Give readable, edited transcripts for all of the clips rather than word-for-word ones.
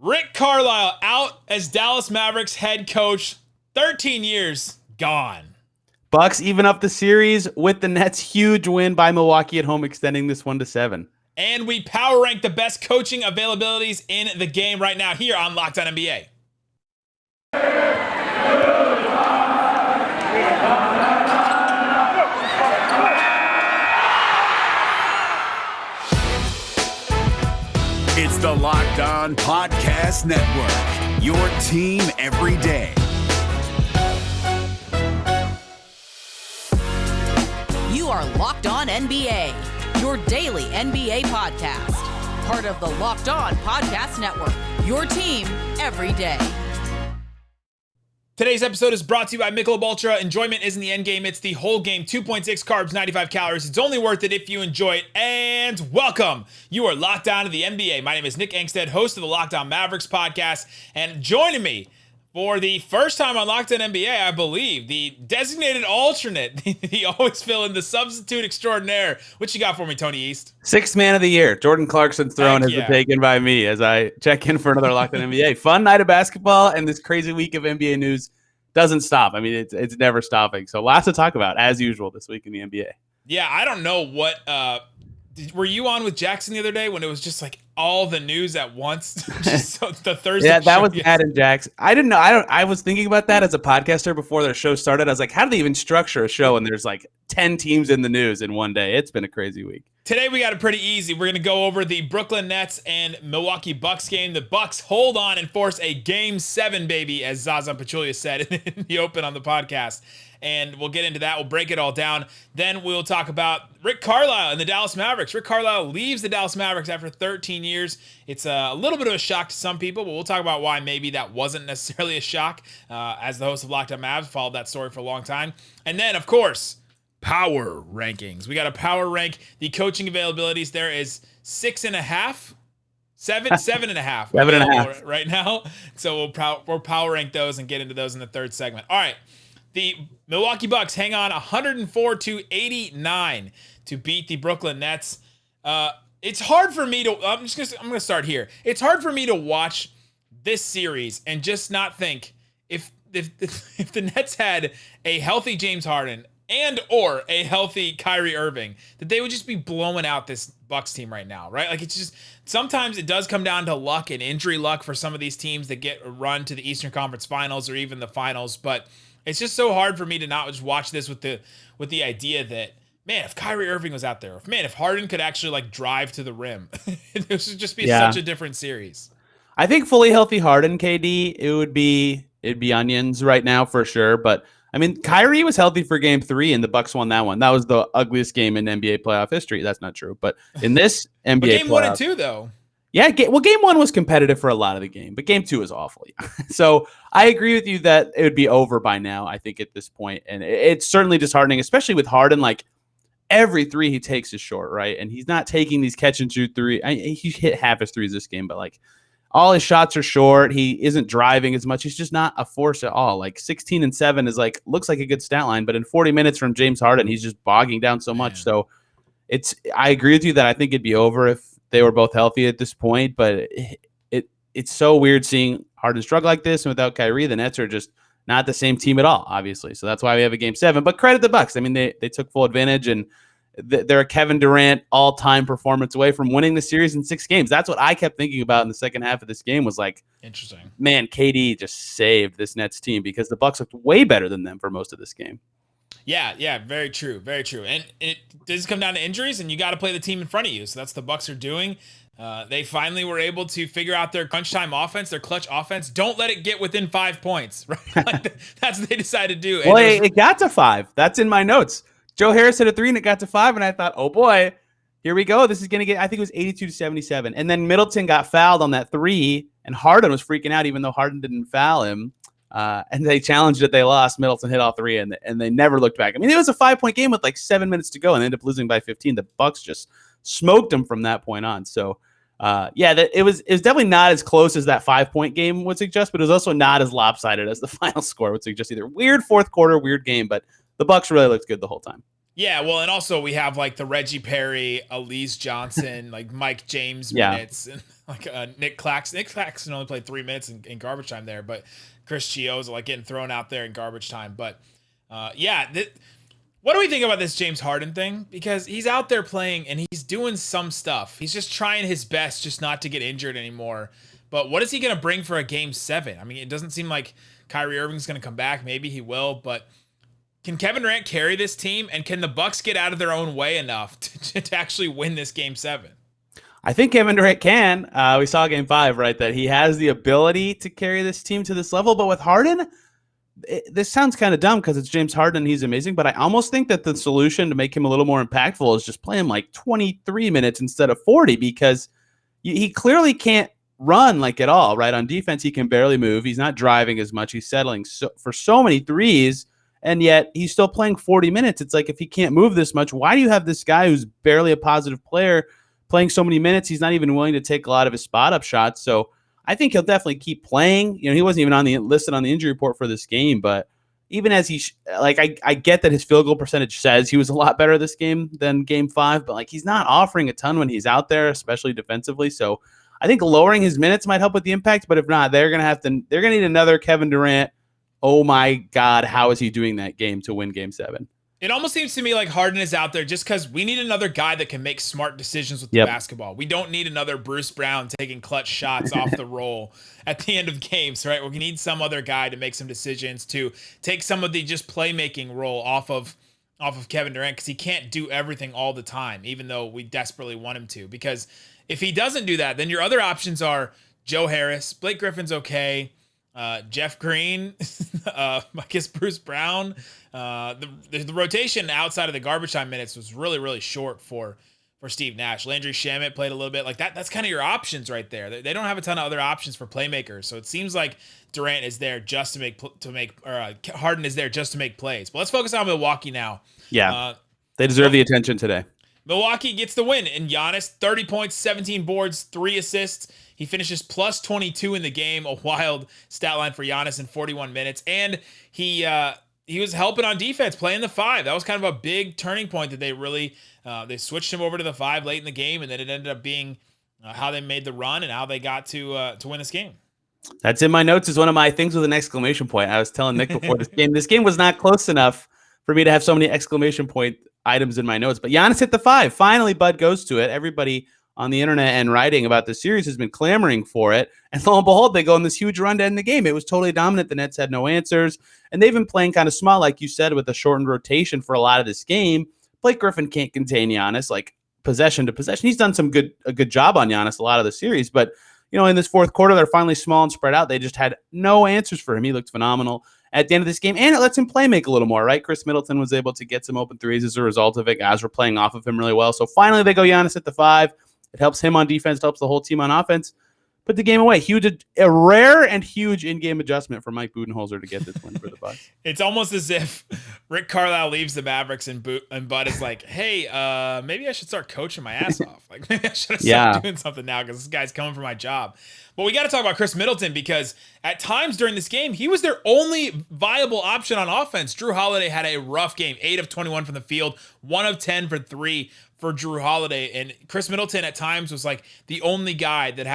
Rick Carlisle out as Dallas Mavericks head coach. 13 years gone. Bucks even up the series with the Nets' huge win by Milwaukee at home, extending this 1-7. And we power rank the best coaching availabilities in the game right now here on Locked On NBA. It's the Locked On Podcast Network, your team every day. You are Locked On NBA, your daily NBA podcast. Part of the Locked On Podcast Network, your team every day. Today's episode is brought to you by Michelob Ultra. Enjoyment isn't the end game, it's the whole game. 2.6 carbs, 95 calories. It's only worth it if you enjoy it. And welcome. You are locked on to the NBA. My name is Nick Angstadt, host of the Locked On Mavericks podcast. And joining me for the first time on Locked On NBA, I believe, the designated alternate, the always fill in the substitute extraordinaire. What you got for me, Tony East? Sixth man of the year. Jordan Clarkson's throne has been taken by me as I check in for another Locked On NBA. Fun night of basketball, and this crazy week of NBA news doesn't stop. I mean, it's never stopping. So lots to talk about, as usual, this week in the NBA. Yeah, I don't know what were you on with Jackson the other day when it was just like all the news at once? So the Thursday. Yeah, that was Matt and Jackson. I didn't know. I was thinking about that as a podcaster before their show started. I was like, how do they even structure a show when there's like 10 teams in the news in one day? It's been a crazy week. Today we got it pretty easy. We're going to go over the Brooklyn Nets and Milwaukee Bucks game. The Bucks hold on and force a Game 7, baby, as Zaza Pachulia said in the open on the podcast. And we'll get into that. We'll break it all down. Then we'll talk about Rick Carlisle and the Dallas Mavericks. Rick Carlisle leaves the Dallas Mavericks after 13 years. It's a little bit of a shock to some people, but we'll talk about why maybe that wasn't necessarily a shock. As the host of Locked On Mavs, followed that story for a long time. And then, of course, power rankings. We got to power rank the coaching availabilities. There is 6.5. 7.5. 7.5 right now. So we'll power rank those and get into those in the third segment. All right. The Milwaukee Bucks hang on 104-89 to beat the Brooklyn Nets. It's hard for me to. I'm going to start here. It's hard for me to watch this series and just not think if the Nets had a healthy James Harden and or a healthy Kyrie Irving, that they would just be blowing out this Bucks team right now, right? Like, it's just sometimes it does come down to luck and injury luck for some of these teams that get a run to the Eastern Conference Finals or even the finals, but it's just so hard for me to not just watch this with the idea that, man, if Kyrie Irving was out there, if Harden could actually like drive to the rim, this would just be such a different series. I think fully healthy Harden, KD, it'd be onions right now for sure. But I mean, Kyrie was healthy for Game 3, and the Bucks won that one. That was the ugliest game in NBA playoff history. That's not true, but in this NBA, but Game playoff, 1 and 2 though. Yeah, Game 1 was competitive for a lot of the game, but Game 2 is awful. So I agree with you that it would be over by now, I think, at this point. And it's certainly disheartening, especially with Harden. Like, every three he takes is short, right? And he's not taking these catch-and-shoot three. He hit half his threes this game, but, like, all his shots are short. He isn't driving as much. He's just not a force at all. Like, 16 and 7 is, like, looks like a good stat line, but in 40 minutes from James Harden, he's just bogging down so much. So I agree with you that I think it'd be over if they were both healthy at this point, but it's so weird seeing Harden struggle like this, and without Kyrie, the Nets are just not the same team at all, obviously. So that's why we have a Game 7. But credit the Bucks. I mean, they took full advantage, and they're a Kevin Durant all-time performance away from winning the series in 6 games. That's what I kept thinking about in the second half of this game was like, interesting. Man, KD just saved this Nets team because the Bucks looked way better than them for most of this game. Yeah, very true, very true. And it does come down to injuries, and you got to play the team in front of you. So that's what the Bucks are doing. They finally were able to figure out their crunch time offense, their clutch offense. Don't let it get within 5 points, right? Like, that's what they decided to do. Well, it got to 5. That's in my notes. Joe Harris hit a 3 and it got to 5, and I thought, oh boy, here we go. This is going to get, I think it was 82-77. And then Middleton got fouled on that 3, and Harden was freaking out even though Harden didn't foul him. And they challenged it. They lost. Middleton hit all 3, and they never looked back. I mean, it was a 5-point game with like 7 minutes to go, and they ended up losing by 15. The Bucks just smoked them from that point on. So, it was definitely not as close as that 5-point game would suggest, but it was also not as lopsided as the final score would suggest either. Weird fourth quarter, weird game, but the Bucks really looked good the whole time. Yeah, well, and also we have like the Reggie Perry, Elise Johnson, like Mike James minutes, and like Nick Claxton. Nick Claxton only played 3 minutes in garbage time there, but Chris Chio's like getting thrown out there in garbage time. But what do we think about this James Harden thing? Because he's out there playing and he's doing some stuff. He's just trying his best just not to get injured anymore. But what is he going to bring for a game 7? I mean, it doesn't seem like Kyrie Irving's going to come back. Maybe he will, but can Kevin Durant carry this team, and can the Bucks get out of their own way enough to actually win this game 7? I think Kevin Durant can. We saw game 5, right, that he has the ability to carry this team to this level. But with Harden, this sounds kind of dumb because it's James Harden and he's amazing, but I almost think that the solution to make him a little more impactful is just play him like 23 minutes instead of 40, because he clearly can't run like at all, right? On defense, he can barely move. He's not driving as much. He's settling for so many threes. And yet he's still playing 40 minutes. It's like, if he can't move this much, why do you have this guy who's barely a positive player playing so many minutes? He's not even willing to take a lot of his spot up shots. So I think he'll definitely keep playing. You know, he wasn't even listed on the injury report for this game, but even as I get that his field goal percentage says he was a lot better this game than game 5, but like, he's not offering a ton when he's out there, especially defensively. So I think lowering his minutes might help with the impact, but if not, they're going to need another Kevin Durant. Oh my God, how is he doing that game to win game 7? It almost seems to me like Harden is out there just because we need another guy that can make smart decisions with the basketball. We don't need another Bruce Brown taking clutch shots off the roll at the end of games, right? We need some other guy to make some decisions, to take some of the just playmaking role off of Kevin Durant, because he can't do everything all the time, even though we desperately want him to. Because if he doesn't do that, then your other options are Joe Harris, Blake Griffin's okay, Jeff Green, I guess Bruce Brown. The rotation outside of the garbage time minutes was really, really short for Steve Nash. Landry Shamet played a little bit. Like that's kind of your options right there. They don't have a ton of other options for playmakers. So it seems like Durant is there just Harden is there just to make plays. But let's focus on Milwaukee now. Yeah, they deserve the attention today. Milwaukee gets the win, and Giannis, 30 points, 17 boards, 3 assists. He finishes plus 22 in the game, a wild stat line for Giannis in 41 minutes. And he was helping on defense, playing the 5. That was kind of a big turning point that they really they switched him over to the 5 late in the game, and then it ended up being how they made the run and how they got to win this game. That's in my notes as one of my things with an exclamation point. I was telling Nick before this game was not close enough for me to have so many exclamation point items in my notes. But Giannis hit the 5. Finally, Bud goes to it. Everybody on the internet and writing about this series has been clamoring for it. And lo and behold, they go on this huge run to end the game. It was totally dominant. The Nets had no answers. And they've been playing kind of small, like you said, with a shortened rotation for a lot of this game. Blake Griffin can't contain Giannis, like possession to possession. He's done a good job on Giannis a lot of the series. But, you know, in this fourth quarter, they're finally small and spread out. They just had no answers for him. He looked phenomenal at the end of this game. And it lets him play make a little more, right? Khris Middleton was able to get some open threes as a result of it. Guys were playing off of him really well. So finally they go Giannis at the 5. It helps him on defense. It helps the whole team on offense. Put the game away. A rare and huge in-game adjustment for Mike Budenholzer to get this win for the Bucks. It's almost as if Rick Carlisle leaves the Mavericks and Bud is like, hey, maybe I should start coaching my ass off. Like, maybe I should have started doing something now because this guy's coming for my job. But we got to talk about Khris Middleton, because at times during this game, he was their only viable option on offense. Drew Holiday had a rough game, 8 of 21 from the field, 1 of 10 for 3 for Drew Holiday. And Khris Middleton at times was like the only guy that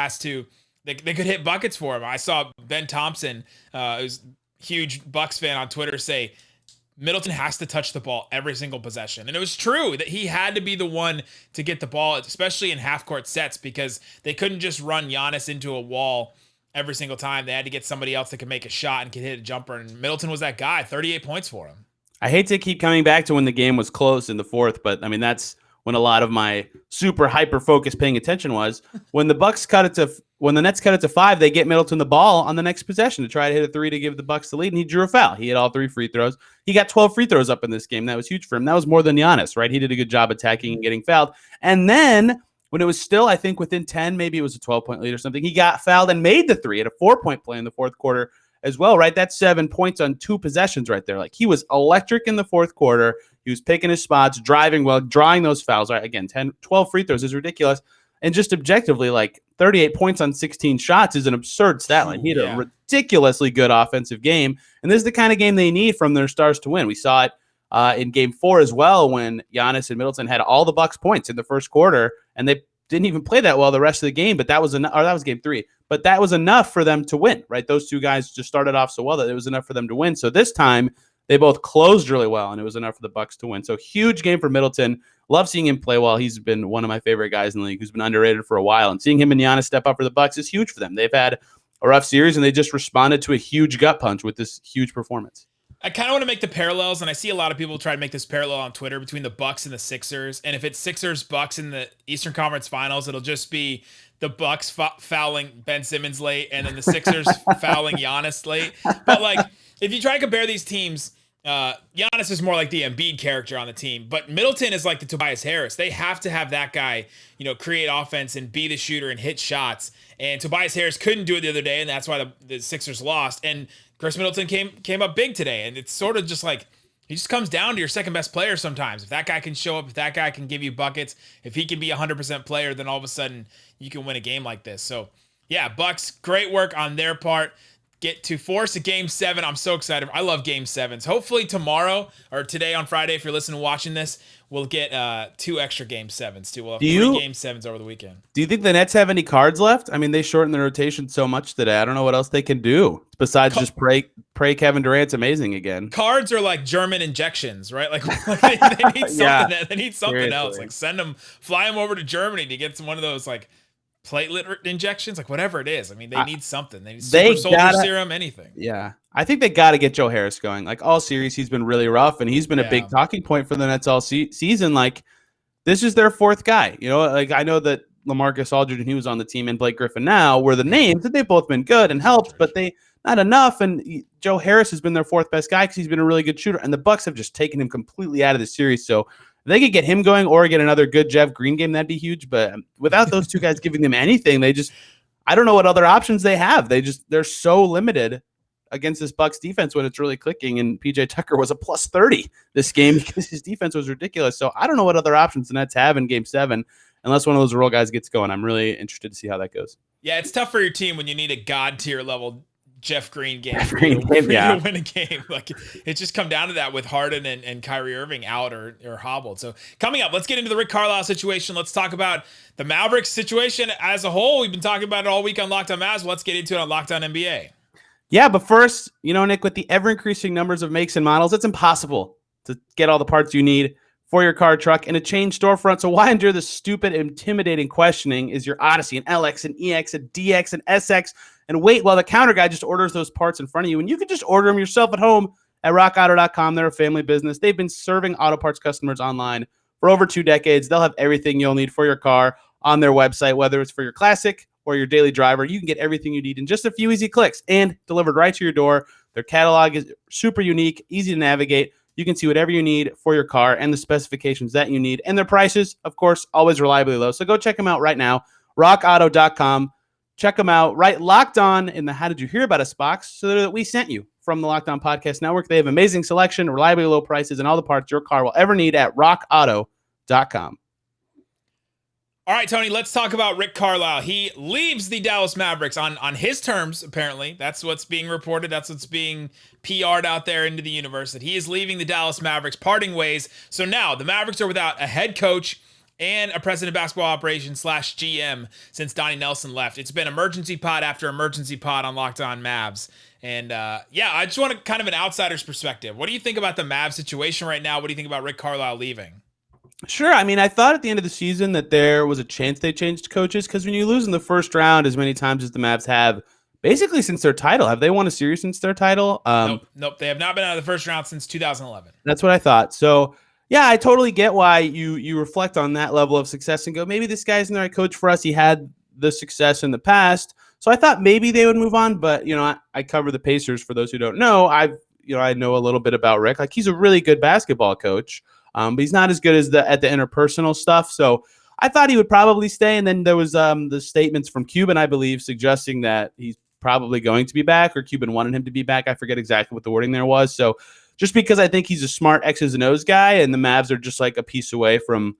they could hit buckets for him. I saw Ben Thompson, who's a huge Bucks fan on Twitter, say Middleton has to touch the ball every single possession. And it was true that he had to be the one to get the ball, especially in half-court sets, because they couldn't just run Giannis into a wall every single time. They had to get somebody else that could make a shot and could hit a jumper. And Middleton was that guy, 38 points for him. I hate to keep coming back to when the game was close in the fourth, but I mean, that's when a lot of my super hyper focus paying attention was. When the Nets cut it to 5, they get Middleton the ball on the next possession to try to hit a 3 to give the Bucks the lead, and he drew a foul. He hit all 3 free throws. He got 12 free throws up in this game. That was huge for him. That was more than Giannis, right? He did a good job attacking and getting fouled. And then when it was still, I think, within 10, maybe it was a 12-point lead or something, he got fouled and made the 3 at a 4-point play in the fourth quarter as well, right? That's 7 points on 2 possessions right there. Like, he was electric in the fourth quarter. He was picking his spots, driving well, drawing those fouls. Right? Again, 12 free throws is ridiculous. And just objectively, like 38 points on 16 shots is an absurd stat line. He had a ridiculously good offensive game. And this is the kind of game they need from their stars to win. We saw it in Game 4 as well, when Giannis and Middleton had all the Bucks points in the first quarter, and they didn't even play that well the rest of the game. But that was enough. Or that was Game 3. But that was enough for them to win, right? Those two guys just started off so well that it was enough for them to win. So this time they both closed really well, and it was enough for the Bucks to win. So huge game for Middleton. Love seeing him play well. He's been one of my favorite guys in the league who's been underrated for a while. And seeing him and Giannis step up for the Bucks is huge for them. They've had a rough series, and they just responded to a huge gut punch with this huge performance. I kind of want to make the parallels, and I see a lot of people try to make this parallel on Twitter between the Bucks and the Sixers. And if it's Sixers-Bucks in the Eastern Conference Finals, it'll just be the Bucks fouling Ben Simmons late, and then the Sixers fouling Giannis late. But like, if you try to compare these teams, Giannis is more like the Embiid character on the team, but Middleton is like the Tobias Harris. They have to have that guy, create offense and be the shooter and hit shots. And Tobias Harris couldn't do it the other day, and that's why the Sixers lost. And Khris Middleton came up big today, and it's sort of just like, he just comes down to your second best player sometimes. If that guy can show up, if that guy can give you buckets, if he can be 100% player, then all of a sudden you can win a game like this. So yeah, Bucks, great work on their part. Get to force a Game 7. I'm so excited. I love Game 7s. Hopefully tomorrow or today on Friday, if you're listening and watching this, we'll get 2 extra Game 7s too. We'll have 3 Game 7s over the weekend. Do you think the Nets have any cards left? I mean, they shortened the rotation so much today. I don't know what else they can do besides just pray Kevin Durant's amazing again. Cards are like German injections, right? Like they need something. Yeah, They need something else. Like fly them over to Germany to get one of those like platelet injections, like whatever it is. I mean, they need something. They need super soldier serum, anything. Yeah. I think they got to get Joe Harris going. Like all series, he's been really rough, and he's been a big talking point for the Nets all season. Like, this is their fourth guy. Like I know that LaMarcus Aldridge, and he was on the team, and Blake Griffin now were the names that they've both been good and helped, but they not enough. And Joe Harris has been their fourth best guy because he's been a really good shooter, and the Bucks have just taken him completely out of the series. So if they could get him going or get another good Jeff Green game, that'd be huge. But without those two guys giving them anything, I don't know what other options they have. They're so limited against this Bucks defense when it's really clicking. And PJ Tucker was a plus 30 this game because his defense was ridiculous. So I don't know what other options the Nets have in Game 7 unless one of those role guys gets going. I'm really interested to see how that goes. Yeah, it's tough for your team when you need a god tier level Jeff Green game to win a game. Like, it's just come down to that with Harden and Kyrie Irving out or hobbled. So coming up, let's get into the Rick Carlisle situation. Let's talk about the Mavericks situation as a whole. We've been talking about it all week on Locked On Mavs. Let's get into it on Locked On NBA. Yeah, but first, Nick, with the ever-increasing numbers of makes and models, it's impossible to get all the parts you need for your car, truck, in a chain storefront. So why endure the stupid, intimidating questioning? Is your Odyssey an LX, an EX, a DX, an SX? And wait while the counter guy just orders those parts in front of you. And you can just order them yourself at home at rockauto.com. They're a family business. They've been serving auto parts customers online for over 2 decades. They'll have everything you'll need for your car on their website, whether it's for your classic or your daily driver. You can get everything you need in just a few easy clicks and delivered right to your door. Their catalog is super unique, easy to navigate. You can see whatever you need for your car and the specifications that you need. And their prices, of course, always reliably low. So go check them out right now, rockauto.com. Check them out, right? Locked On in the How Did You Hear About Us box so that we sent you from the Locked On Podcast Network. They have amazing selection, reliably low prices, and all the parts your car will ever need at rockauto.com. All right, Tony, let's talk about Rick Carlisle. He leaves the Dallas Mavericks on his terms, apparently. That's what's being reported. That's what's being PR'd out there into the universe, that he is leaving the Dallas Mavericks, parting ways. So now the Mavericks are without a head coach and a president of basketball operations / GM since Donnie Nelson left. It's been emergency pod after emergency pod on Locked On Mavs. And I just want kind of an outsider's perspective. What do you think about the Mavs situation right now? What do you think about Rick Carlisle leaving? Sure. I mean, I thought at the end of the season that there was a chance they changed coaches, because when you lose in the first round as many times as the Mavs have, basically since their title, have they won a series since their title? Nope. They have not been out of the first round since 2011. That's what I thought. So yeah, I totally get why you reflect on that level of success and go, maybe this guy's the right coach for us. He had the success in the past. So I thought maybe they would move on, but I cover the Pacers for those who don't know. I know a little bit about Rick. Like, he's a really good basketball coach, but he's not as good as at the interpersonal stuff. So I thought he would probably stay. And then there was the statements from Cuban, I believe, suggesting that he's probably going to be back, or Cuban wanted him to be back. I forget exactly what the wording there was. So just because I think he's a smart X's and O's guy, and the Mavs are just like a piece away from,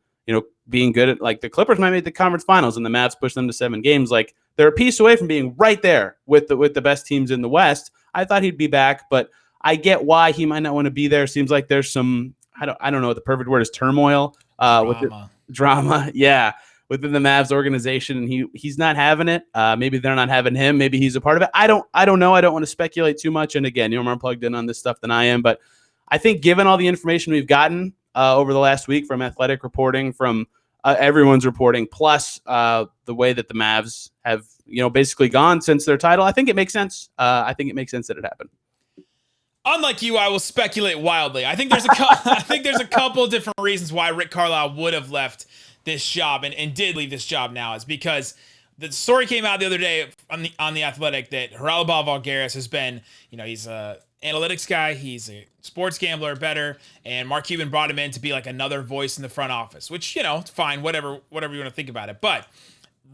being good at, like, the Clippers might make the conference finals and the Mavs push them to 7 games. Like, they're a piece away from being right there with the best teams in the West. I thought he'd be back, but I get why he might not want to be there. Seems like there's some I don't know what the perfect word is, turmoil. With the drama. Yeah. Within the Mavs organization, and he's not having it. Maybe they're not having him. Maybe he's a part of it. I don't know. I don't want to speculate too much. And again, you're more plugged in on this stuff than I am. But I think given all the information we've gotten over the last week from athletic reporting, from everyone's reporting, plus the way that the Mavs have basically gone since their title, I think it makes sense. I think it makes sense that it happened. Unlike you, I will speculate wildly. I think there's a couple different reasons why Rick Carlisle would have left this job and did leave this job now. Is because the story came out the other day on the Athletic that Reliably Vulgaris has been, he's a analytics guy, he's a sports gambler, better, and Mark Cuban brought him in to be like another voice in the front office, which it's fine, whatever you want to think about it, but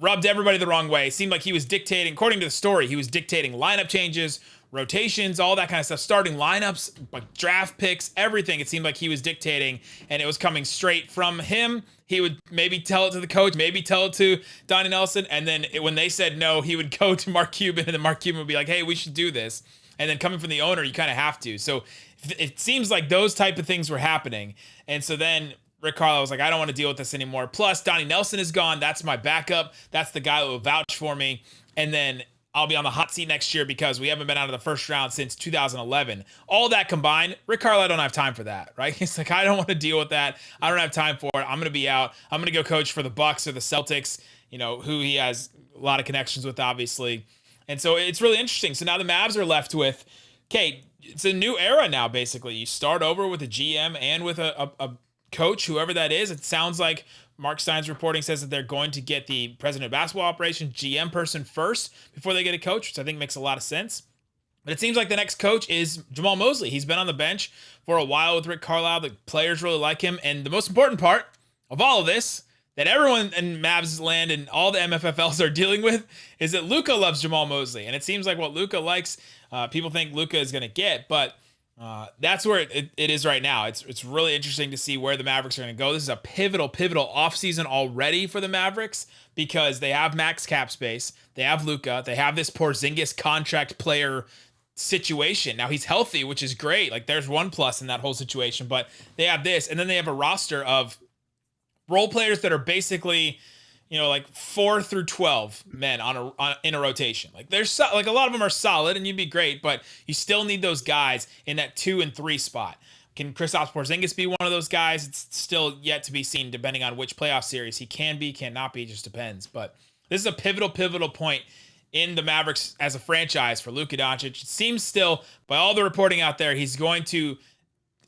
rubbed everybody the wrong way. It seemed like he was dictating, according to the story, he was dictating lineup changes, rotations, all that kind of stuff, starting lineups, like draft picks, everything. It seemed like he was dictating, and it was coming straight from him. He would maybe tell it to the coach, maybe tell it to Donnie Nelson, and then when they said no, he would go to Mark Cuban, and then Mark Cuban would be like, hey, we should do this. And then coming from the owner, you kind of have to. So it seems like those type of things were happening. And so then Rick Carlisle was like, I don't want to deal with this anymore. Plus, Donnie Nelson is gone. That's my backup. That's the guy that will vouch for me. And then I'll be on the hot seat next year because we haven't been out of the first round since 2011. All that combined, Rick Carlisle don't have time for that, right? He's like, I don't want to deal with that. I don't have time for it. I'm going to be out. I'm going to go coach for the Bucks or the Celtics, who he has a lot of connections with, obviously. And so it's really interesting. So now the Mavs are left with, okay, it's a new era now, basically. You start over with a GM and with a coach, whoever that is. It sounds like Mark Stein's reporting says that they're going to get the president of basketball operations, GM person first before they get a coach, which I think makes a lot of sense. But it seems like the next coach is Jamal Mosley. He's been on the bench for a while with Rick Carlisle. The players really like him. And the most important part of all of this that everyone in Mavs land and all the MFFLs are dealing with is that Luka loves Jamal Mosley. And it seems like what Luka likes, people think Luka is going to get. But that's where it is right now. It's really interesting to see where the Mavericks are going to go. This is a pivotal offseason already for the Mavericks because they have max cap space. They have Luka. They have this Porzingis contract player situation. Now he's healthy, which is great. Like there's one plus in that whole situation. But they have this. And then they have a roster of role players that are basically, like 4 through 12 men in a rotation. Like there's like a lot of them are solid and you'd be great, but you still need those guys in that 2 and 3 spot. Can Kristaps Porzingis be one of those guys? It's still yet to be seen depending on which playoff series he can be, cannot be, just depends. But this is a pivotal point in the Mavericks as a franchise for Luka Doncic. It seems still, by all the reporting out there, he's going to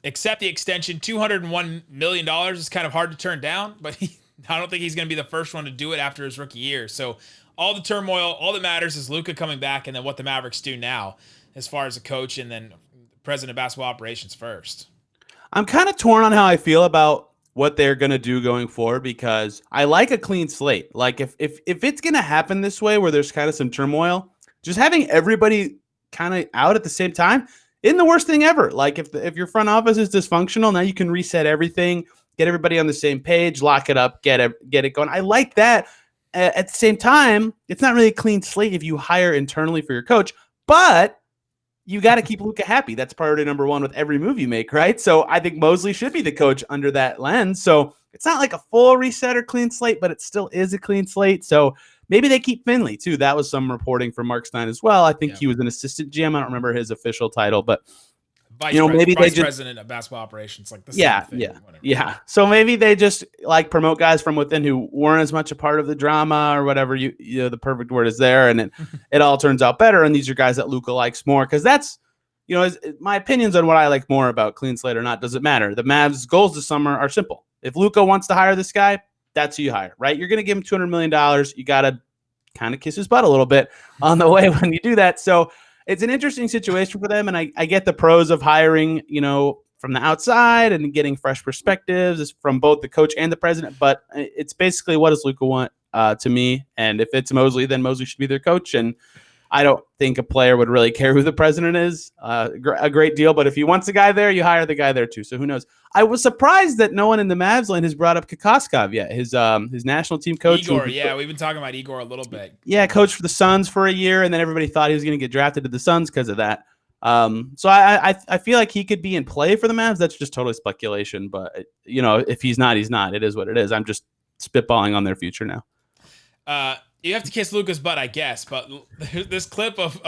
accept the extension. $201 million is kind of hard to turn down, but I don't think he's going to be the first one to do it after his rookie year. So all the turmoil, all that matters is Luka coming back and then what the Mavericks do now as far as a coach and then president of basketball operations first. I'm kind of torn on how I feel about what they're going to do going forward because I like a clean slate. Like if it's going to happen this way where there's kind of some turmoil, just having everybody kind of out at the same time isn't the worst thing ever. Like if your front office is dysfunctional, now you can reset everything, get everybody on the same page, lock it up, get it going. I like that. At the same time, it's not really a clean slate if you hire internally for your coach, but you got to keep Luka happy. That's priority number one with every move you make, right? So I think Mosley should be the coach under that lens. So it's not like a full reset or clean slate, but it still is a clean slate. So maybe they keep Finley too. That was some reporting from Mark Stein as well. I think he was an assistant GM. I don't remember his official title, but maybe vice they just president of basketball operations, like the same thing. Yeah. So maybe they just like promote guys from within who weren't as much a part of the drama or whatever. The perfect word is there, and it all turns out better. And these are guys that Luka likes more because that's my opinions on what I like more about clean slate or not doesn't matter. The Mavs' goals this summer are simple. If Luka wants to hire this guy, that's who you hire, right? You're going to give him $200 million. You got to kind of kiss his butt a little bit on the way when you do that. So it's an interesting situation for them. And I get the pros of hiring, from the outside and getting fresh perspectives from both the coach and the president. But it's basically, what does Luka want to me? And if it's Mosley, then Mosley should be their coach. And I don't think a player would really care who the president is a great deal. But if he wants a guy there, you hire the guy there too. So who knows? I was surprised that no one in the Mavs land has brought up Kokoskov yet. His national team coach. Igor, we've been talking about Igor a little bit. Yeah, coached for the Suns for a year, and then everybody thought he was going to get drafted to the Suns because of that. So I feel like he could be in play for the Mavs. That's just totally speculation. But, if he's not, he's not. It is what it is. I'm just spitballing on their future now. You have to kiss Luka's butt, I guess. But this clip of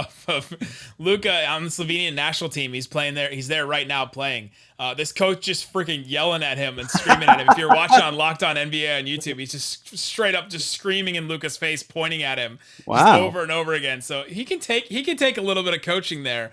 Luka on the Slovenian national team, he's playing there. He's there right now playing. This coach just freaking yelling at him and screaming at him. If you're watching on Locked On NBA on YouTube, he's just straight up just screaming in Luka's face, pointing at him just over and over again. So he can take a little bit of coaching there.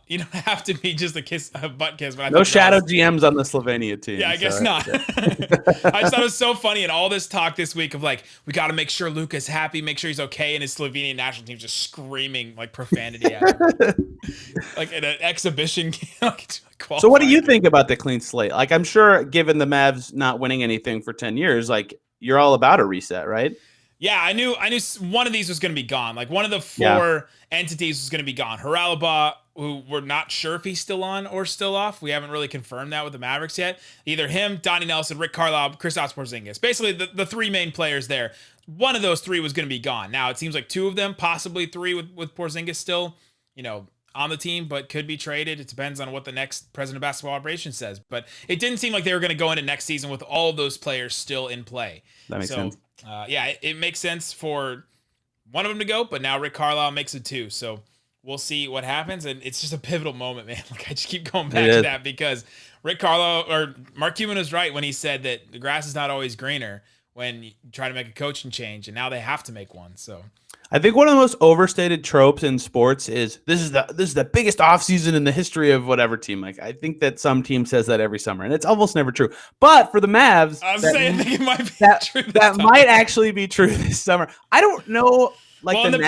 You don't have to be just a butt kiss. But no shadow GMs on the Slovenia team. Yeah, I guess not. I just thought it was so funny in all this talk this week of like, we got to make sure Luka's happy, make sure he's okay, and his Slovenian national team just screaming like profanity at him. Like in an exhibition game. So what do you think about the clean slate? Like, I'm sure given the Mavs not winning anything for 10 years, like you're all about a reset, right? Yeah, I knew one of these was going to be gone. Like one of the four entities was going to be gone. Haralaba, who we're not sure if he's still on or still off. We haven't really confirmed that with the Mavericks yet. Either him, Donnie Nelson, Rick Carlisle, Kristaps Porzingis. Basically, the three main players there. One of those three was going to be gone. Now, it seems like two of them, possibly three with Porzingis still, on the team, but could be traded. It depends on what the next president of basketball operations says. But it didn't seem like they were going to go into next season with all of those players still in play. That makes sense. It makes sense for one of them to go, but now Rick Carlisle makes it too. So we'll see what happens. And it's just a pivotal moment, man. Like I just keep going back to that because Rick Carlisle or Mark Cuban was right when he said that the grass is not always greener when you try to make a coaching change, and now they have to make one. So I think one of the most overstated tropes in sports is this is the biggest offseason in the history of whatever team. Like I think that some team says that every summer, and it's almost never true. But for the Mavs, I think it might be true. That might actually be true this summer. I don't know. In the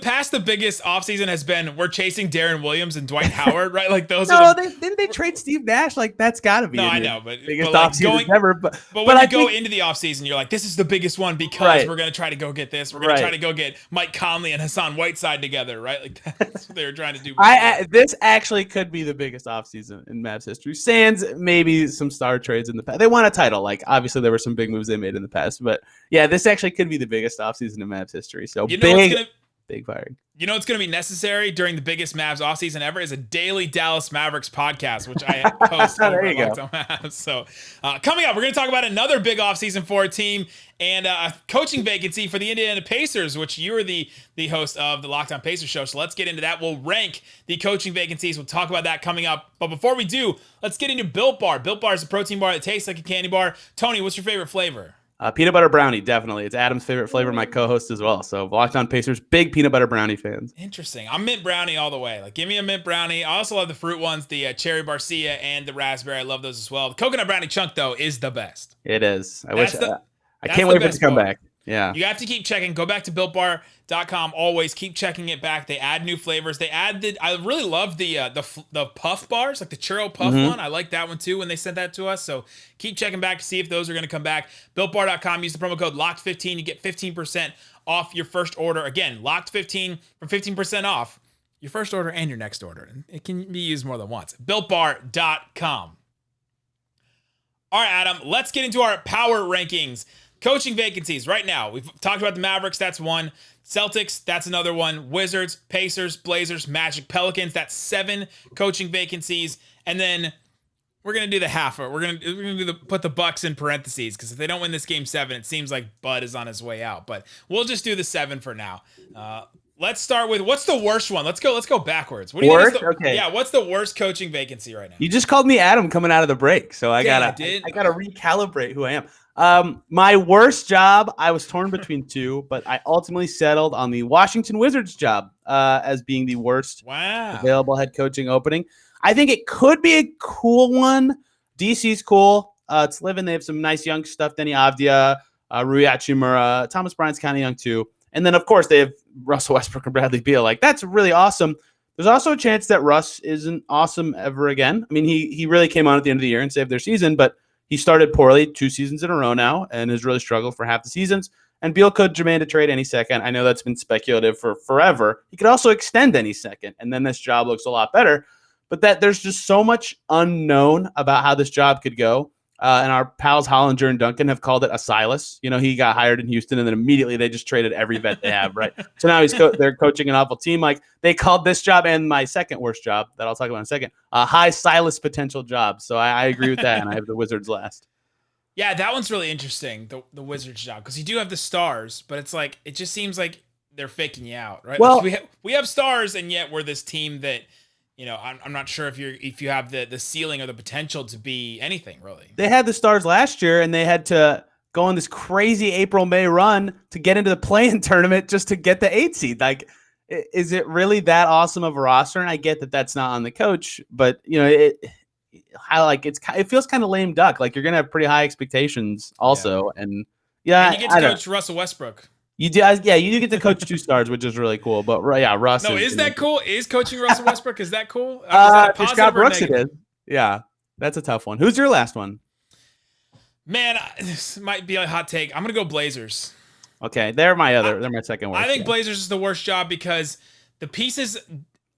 past, the biggest offseason has been we're chasing Darren Williams and Dwight Howard, right? Like those. Didn't they trade Steve Nash? Like that's got to be. No, I know, but biggest offseason ever. But when you go into the offseason, you're like, this is the biggest one because we're gonna try to go get this. We're gonna try to go get Mike Conley and Hassan Whiteside together, right? Like that's what they were trying to do. This actually could be the biggest offseason in Mavs history. Sans maybe some star trades in the past. They won a title. Like obviously there were some big moves they made in the past, but yeah, this actually could be the biggest offseason in Mavs history. So big firing. You know what's going to be necessary during the biggest Mavs offseason ever is a daily Dallas Mavericks podcast, which I host over at Locked On Mavs. So coming up, we're going to talk about another big offseason for a team and a coaching vacancy for the Indiana Pacers, which you are the host of the Locked On Pacers show. So let's get into that. We'll rank the coaching vacancies. We'll talk about that coming up. But before we do, let's get into Built Bar. Built Bar is a protein bar that tastes like a candy bar. Tony, what's your favorite flavor? Peanut butter brownie, definitely. It's Adam's favorite flavor, my co-host as well. So Locked On Pacers, big peanut butter brownie fans. Interesting. I'm mint brownie all the way. Like, give me a mint brownie. I also love the fruit ones, the cherry barcia and the raspberry. I love those as well. The coconut brownie chunk, though, is the best. It is. I can't wait for it to come back. Yeah. You have to keep checking. Go back to BuiltBar.com. Always keep checking it back. They add new flavors. I really love the puff bars, like the churro puff one. I like that one too when they sent that to us. So keep checking back to see if those are going to come back. BuiltBar.com. Use the promo code LOCKED15. You get 15% off your first order. Again, LOCKED15 for 15% off your first order and your next order. And it can be used more than once. BuiltBar.com. All right, Adam, let's get into our power rankings. Coaching vacancies right now. We've talked about the Mavericks. That's one. Celtics. That's another one. Wizards, Pacers, Blazers, Magic, Pelicans. That's 7 coaching vacancies. And then we're gonna do the half. We're gonna do put the Bucks in parentheses because if they don't win this game 7, it seems like Bud is on his way out. But we'll just do the 7 for now. Let's start with what's the worst one. Let's go backwards. What do you think? Okay. Yeah. What's the worst coaching vacancy right now? You just called me Adam coming out of the break, so I gotta recalibrate who I am. My worst job, I was torn between 2, but I ultimately settled on the Washington Wizards job as being the worst available head coaching opening. I think it could be a cool one. DC's cool. It's living. They have some nice young stuff. Denny Avdia, Rui Hachimura, Thomas Bryant's kind of young too. And then, of course, they have Russell Westbrook and Bradley Beal. Like, that's really awesome. There's also a chance that Russ isn't awesome ever again. I mean, he really came on at the end of the year and saved their season, but he started poorly 2 seasons in a row now and has really struggled for half the seasons. And Beal could demand a trade any second. I know that's been speculative for forever. He could also extend any second, and then this job looks a lot better. But that there's just so much unknown about how this job could go. and our pals Hollinger and Duncan have called it a Silas. He got hired in Houston, and then immediately they just traded every vet they have, right? So now they're coaching an awful team. Like, they called this job and my second worst job that I'll talk about in a second, a high Silas potential job. So I agree with that, and I have the Wizards last. Yeah, that one's really interesting, the Wizards job, because you do have the stars, but it's like, it just seems like they're faking you out, right? Well, like we have stars, and yet we're this team that, I'm not sure if you have the ceiling or the potential to be anything, really. They had the stars last year, and they had to go on this crazy April-May run to get into the play-in tournament just to get the 8 seed. Like, is it really that awesome of a roster? And I get that that's not on the coach, but it feels kind of lame duck. Like, you're gonna have pretty high expectations also, and you get to coach Russell Westbrook. You do, you do get to coach 2 stars, which is really cool. But Russ. No, is that cool? Is coaching Russell Westbrook? Is that cool? For Scott Brooks, it is. Yeah, that's a tough one. Who's your last one? Man, this might be a hot take. I'm gonna go Blazers. Okay, they're my second worst. I think Blazers is the worst job because the pieces.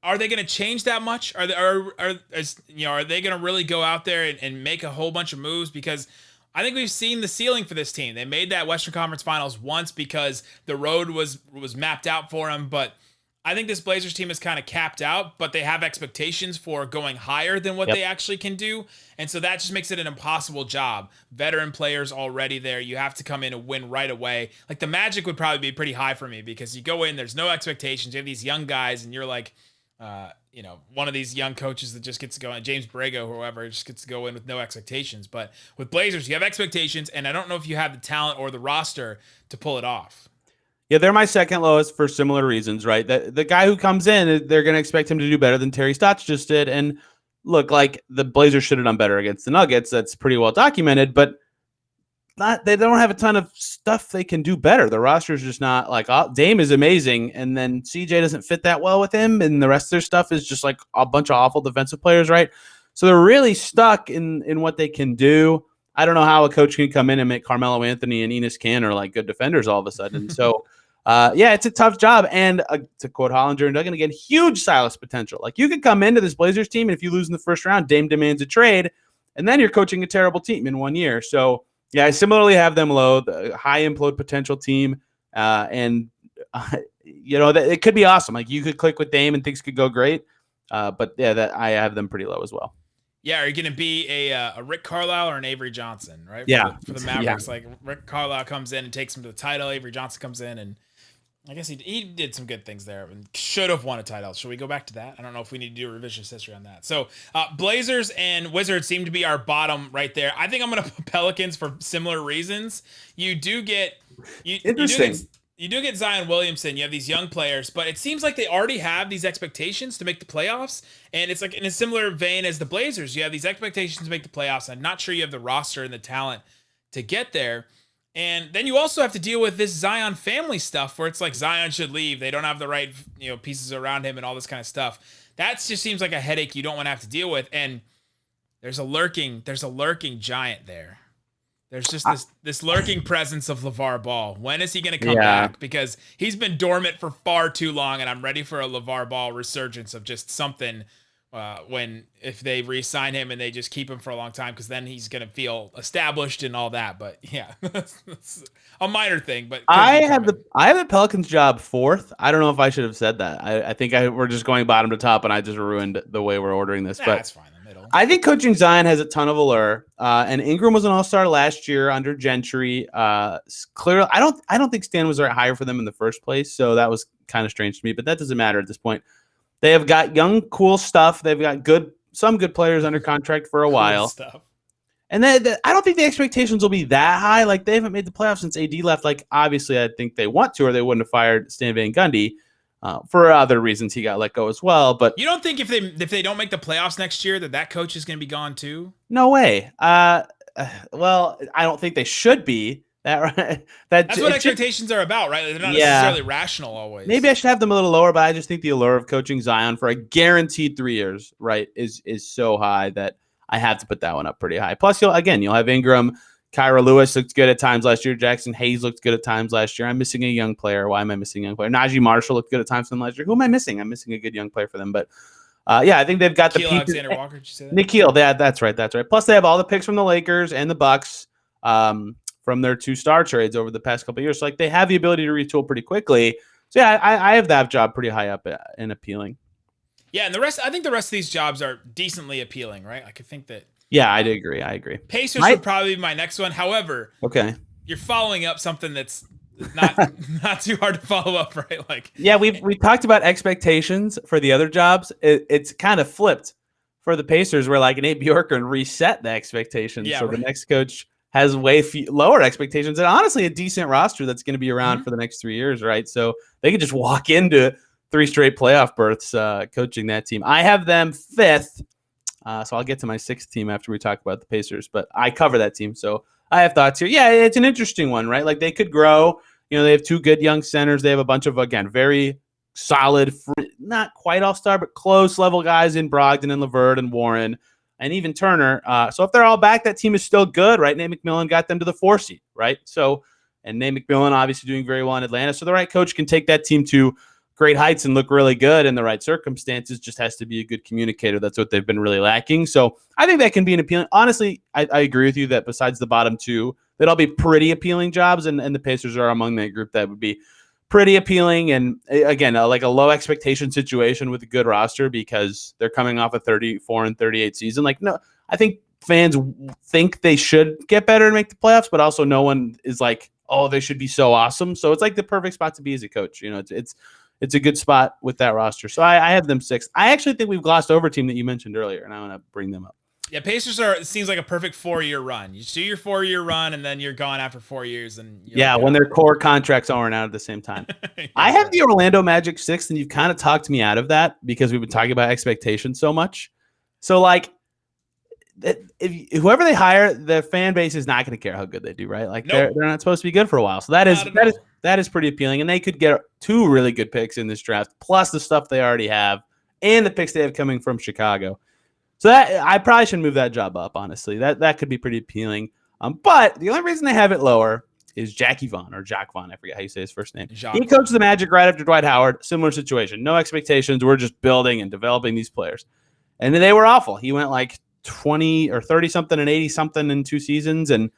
Are they going to change that much? Are they going to really go out there and make a whole bunch of moves? Because I think we've seen the ceiling for this team. They made that Western Conference Finals once because the road was mapped out for them. But I think this Blazers team is kind of capped out, but they have expectations for going higher than what they actually can do. And so that just makes it an impossible job. Veteran players already there. You have to come in and win right away. Like, the Magic would probably be pretty high for me because you go in, there's no expectations. You have these young guys, and you're like, one of these young coaches that just gets to go in, James Borrego or whoever, just gets to go in with no expectations. But with Blazers, you have expectations, and I don't know if you have the talent or the roster to pull it off. Yeah, they're my second lowest for similar reasons, right? The guy who comes in, they're going to expect him to do better than Terry Stotts just did. And look, like, the Blazers should have done better against the Nuggets. That's pretty well documented, but they don't have a ton of stuff they can do better. The roster is just not like, Dame is amazing, and then CJ doesn't fit that well with him, and the rest of their stuff is just like a bunch of awful defensive players, right? So they're really stuck in what they can do. I don't know how a coach can come in and make Carmelo Anthony and Enes Kanter like good defenders all of a sudden. So, it's a tough job. And to quote Hollinger and Duggan again, huge Silas potential. Like, you could come into this Blazers team, and if you lose in the first round, Dame demands a trade, and then you're coaching a terrible team in 1 year. So, yeah, I similarly have them low, the high implode potential team, and it could be awesome. Like, you could click with Dame and things could go great, but yeah, I have them pretty low as well. Yeah, are you going to be a Rick Carlisle or an Avery Johnson, right? For the Mavericks, like, Rick Carlisle comes in and takes him to the title. Avery Johnson comes in, and I guess he did some good things there and should have won a title. Should we go back to that? I don't know if we need to do a revisionist history on that. So Blazers and Wizards seem to be our bottom right there. I think I'm going to put Pelicans for similar reasons. You do get you do get Zion Williamson. You have these young players, but it seems like they already have these expectations to make the playoffs. And it's like in a similar vein as the Blazers. You have these expectations to make the playoffs. I'm not sure you have the roster and the talent to get there. And then you also have to deal with this Zion family stuff where it's like Zion should leave. They don't have the right, pieces around him and all this kind of stuff. That just seems like a headache you don't want to have to deal with. And there's a lurking giant there. There's just this lurking presence of LeVar Ball. When is he going to come back? Because he's been dormant for far too long, and I'm ready for a LeVar Ball resurgence of just something if they re-sign him and they just keep him for a long time, because then he's going to feel established and all that. But yeah, that's a minor thing. But I have the Pelicans job fourth. I don't know if I should have said that. I think we're just going bottom to top, and I just ruined the way we're ordering this. But that's fine. I think coaching Zion has a ton of allure, and Ingram was an all-star last year under Gentry. Clearly, I don't think Stan was right higher for them in the first place, so that was kind of strange to me. But that doesn't matter at this point. They have got young, cool stuff. They've got some good players under contract for a while. Stuff. And I don't think the expectations will be that high. Like, they haven't made the playoffs since AD left. Like, obviously, I think they want to, or they wouldn't have fired Stan Van Gundy. For other reasons, he got let go as well. But you don't think if they don't make the playoffs next year that coach is going to be gone too? No way. Well, I don't think they should be. That's what expectations are about, right? They're not necessarily rational always. Maybe I should have them a little lower, but I just think the allure of coaching Zion for a guaranteed 3 years, right, is so high that I have to put that one up pretty high. Plus, you'll have Ingram. Kyra Lewis looked good at times last year. Jackson Hayes looked good at times last year. I'm missing a young player. Why am I missing a young player? Najee Marshall looked good at times last year. Who am I missing? I'm missing a good young player for them. But Yeah, I think they've got the Nikhil pieces. Alexander Walker, did you say that? Nikhil, that's right. Plus, they have all the picks from the Lakers and the Bucks from their 2 star trades over the past couple of years. So, like, they have the ability to retool pretty quickly. So, yeah, I have that job pretty high up and appealing. Yeah, and I think the rest of these jobs are decently appealing, right? Like, I think that. Yeah, I agree. Pacers would probably be my next one. However, okay, you're following up something that's not too hard to follow up, right? Like, yeah, we talked about expectations for the other jobs. It's kind of flipped for the Pacers, where like Nate Bjorkgren reset the expectations. Yeah, so right. The next coach has way lower expectations, and honestly, a decent roster that's going to be around for the next 3 years, right? So they could just walk into 3 straight playoff berths coaching that team. I have them 5th. So I'll get to my 6th team after we talk about the Pacers, but I cover that team. So I have thoughts here. Yeah, it's an interesting one, right? Like, they could grow. You know, they have 2 good young centers. They have a bunch of, again, very solid, not quite all-star, but close level guys in Brogdon and LeVert and Warren and even Turner. So if they're all back, that team is still good, right? Nate McMillan got them to the 4 seed, right? So, and Nate McMillan obviously doing very well in Atlanta. So the right coach can take that team to great heights and look really good in the right circumstances. Just has to be a good communicator. That's what they've been really lacking. So I think that can be an appealing. Honestly, I agree with you that besides the bottom 2, that all be pretty appealing jobs, and the Pacers are among that group that would be pretty appealing. And again, like a low expectation situation with a good roster because they're coming off a 34-38 season. Like, no, I think fans think they should get better and make the playoffs, but also no one is like, oh, they should be so awesome. So it's like the perfect spot to be as a coach. You know, it's a good spot with that roster. So I have them 6th. I actually think we've glossed over a team that you mentioned earlier, and I want to bring them up. Yeah, Pacers it seems like a perfect 4-year run. You just do your 4-year run, and then you're gone after 4 years. And when their core contracts aren't out at the same time. I have the Orlando Magic 6th, and you've kind of talked me out of that because we've been talking about expectations so much. So, like, if whoever they hire, the fan base is not going to care how good they do, right? Like, they're not supposed to be good for a while. So that is pretty appealing, and they could get 2 really good picks in this draft, plus the stuff they already have and the picks they have coming from Chicago. So that I probably should move that job up, honestly. That could be pretty appealing. But the only reason they have it lower is Jackie Vaughn, or Jacques Vaughn. I forget how you say his first name. He coached the Magic right after Dwight Howard. Similar situation. No expectations. We're just building and developing these players. And they were awful. He went like 20 or 30-something and 80-something in 2 seasons. And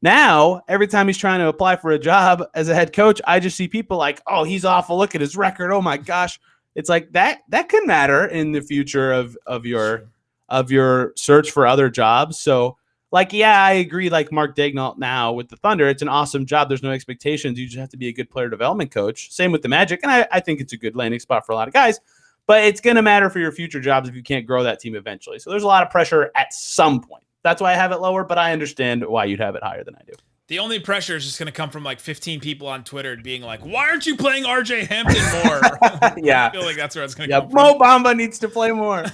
now, every time he's trying to apply for a job as a head coach, I just see people like, oh, he's awful. Look at his record. Oh, my gosh. It's like that could matter in the future of your search for other jobs. So, like, yeah, I agree. Like Mark Daigneault now with the Thunder, it's an awesome job. There's no expectations. You just have to be a good player development coach. Same with the Magic. And I think it's a good landing spot for a lot of guys. But it's going to matter for your future jobs if you can't grow that team eventually. So there's a lot of pressure at some point. That's why I have it lower, but I understand why you'd have it higher than I do. The only pressure is just going to come from like 15 people on Twitter being like, why aren't you playing RJ Hampton more? Yeah. I feel like that's where it's going to come from. Mo Bamba needs to play more.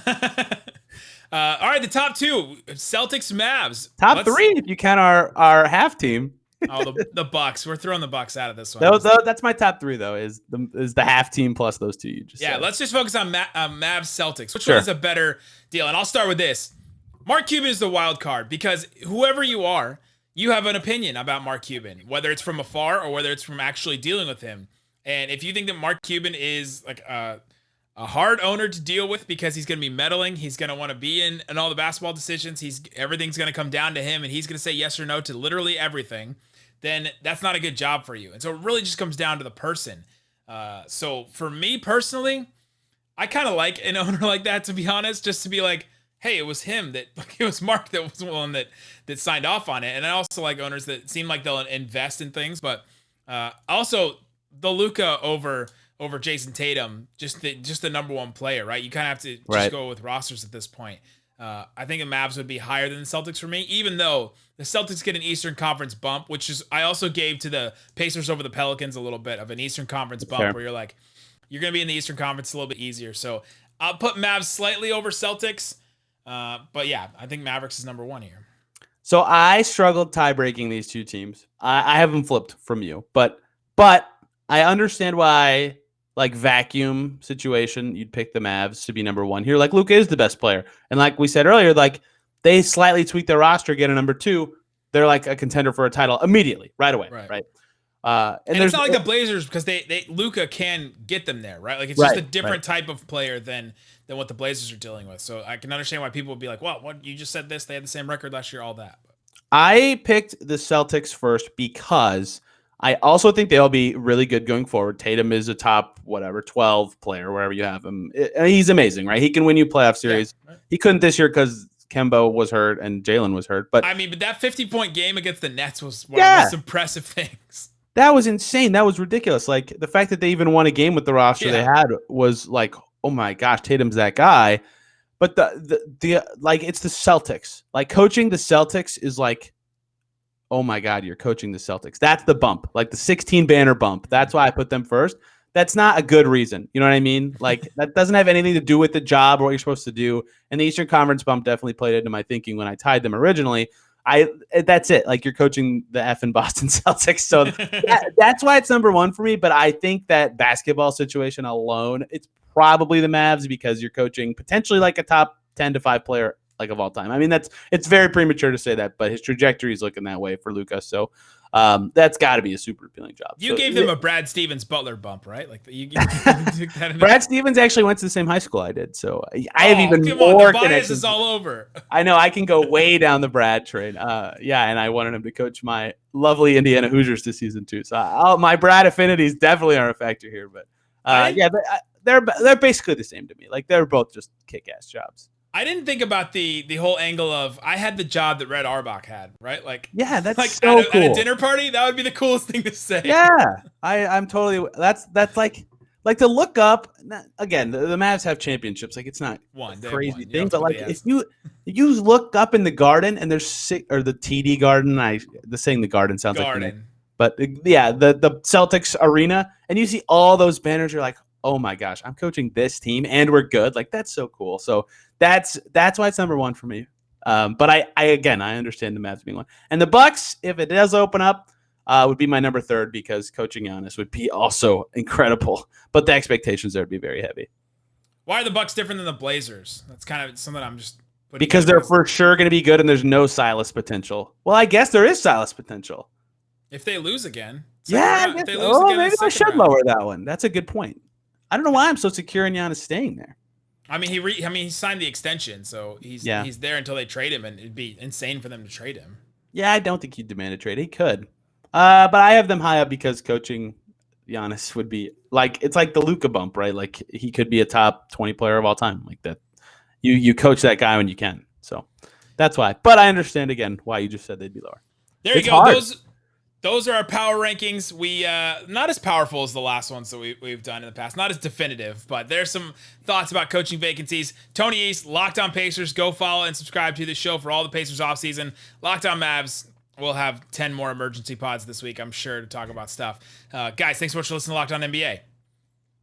All right, the top 2, Celtics, Mavs. Top 3 if you count our half team. Oh, the Bucks. We're throwing the Bucks out of this one. That's my top 3 though. Is the half team plus those 2 you just said. Let's just focus on Mavs Celtics. Which one is a better deal? And I'll start with this. Mark Cuban is the wild card because whoever you are, you have an opinion about Mark Cuban, whether it's from afar or whether it's from actually dealing with him. And if you think that Mark Cuban is like a hard owner to deal with because he's going to be meddling, he's going to want to be in all the basketball decisions, everything's going to come down to him, and he's going to say yes or no to literally everything, then that's not a good job for you. And so it really just comes down to the person. So for me personally, I kind of like an owner like that, to be honest, just to be like, hey, it was him it was Mark that was the one that signed off on it. And I also like owners that seem like they'll invest in things, but also the Luka over Jason Tatum, just the number 1 player, right? You kind of have to just go with rosters at this point. I think the Mavs would be higher than the Celtics for me, even though the Celtics get an Eastern Conference bump, which is I also gave to the Pacers over the Pelicans a little bit of an Eastern Conference bump where you're like, you're going to be in the Eastern Conference a little bit easier. So I'll put Mavs slightly over Celtics. But yeah, I think Mavericks is number 1 here. So I struggled tie-breaking these 2 teams. I have them flipped from you, but I understand why, like, vacuum situation, you'd pick the Mavs to be number 1 here. Like, Luka is the best player. And like we said earlier, like, they slightly tweak their roster, get a number 2. They're like a contender for a title immediately, right away. Right. And it's not like the Blazers because they Luka can get them there, right? Like it's just a different type of player than what the Blazers are dealing with. So I can understand why people would be like, well, what you just said this, they had the same record last year, all that. I picked the Celtics first because I also think they'll be really good going forward. Tatum is a top 12 player, wherever you have him. He's amazing, right? He can win you playoff series. Yeah, right. He couldn't this year because Kemba was hurt and Jalen was hurt. But I mean, but that 50-point game against the Nets was one of the most impressive things. That was insane. That was ridiculous. Like the fact that they even won a game with the roster they had was like, oh my gosh, Tatum's that guy. But the like it's the Celtics. Like coaching the Celtics is like, oh my God, you're coaching the Celtics. That's the bump, like the 16 banner bump. That's why I put them first. That's not a good reason. You know what I mean? Like that doesn't have anything to do with the job or what you're supposed to do. And the Eastern Conference bump definitely played into my thinking when I tied them originally. That's it. Like you're coaching the effing Boston Celtics. So that's why it's number one for me. But I think that basketball situation alone, it's probably the Mavs because you're coaching potentially like a top 10 to 5 player like of all time. I mean, it's very premature to say that, but his trajectory is looking that way for Luka. So that's got to be a super appealing job. You gave them a Brad Stevens Butler bump, right? Like you Brad Stevens actually went to the same high school I did, so I have even more the bias is all over. I know I can go way down the Brad train. And I wanted him to coach my lovely Indiana Hoosiers this season too. So my Brad affinities definitely are a factor here, but they're basically the same to me. Like they're both just kick-ass jobs. I didn't think about the whole angle of I had the job that Red Auerbach had, right? Like, yeah, that's like so cool. At a dinner party, that would be the coolest thing to say. Yeah, I'm totally. That's like to look up again. The Mavs have championships. Like it's not a crazy thing, but like if you look up in the Garden and there's or the TD Garden, the Garden sounds like but the Celtics arena, and you see all those banners, you're like, oh my gosh, I'm coaching this team and we're good. Like that's so cool. So that's why it's number one for me. But I understand the Mavs being one. And the Bucks, if it does open up, would be my number third because coaching Giannis would be also incredible. But the expectations there would be very heavy. Why are the Bucks different than the Blazers? That's kind of something I'm just putting because they're for sure going to be good and there's no Silas potential. Well, I guess there is Silas potential. If they lose again. Maybe I should lower that one. That's a good point. I don't know why I'm so secure in Giannis staying there. I mean, he signed the extension, so he's there until they trade him, and it'd be insane for them to trade him. Yeah, I don't think he'd demand a trade. He could, but I have them high up because coaching Giannis would be like it's like the Luka bump, right? Like he could be a top 20 player of all time, like that. You coach that guy when you can, so that's why. But I understand again why you just said they'd be lower. There you go. Hard. Those are our power rankings. We not as powerful as the last ones that we've done in the past. Not as definitive, but there's some thoughts about coaching vacancies. Tony East, Locked On Pacers. Go follow and subscribe to the show for all the Pacers offseason. Locked On Mavs. We'll have 10 more emergency pods this week, I'm sure, to talk about stuff. Guys, thanks so much for listening to Locked On NBA.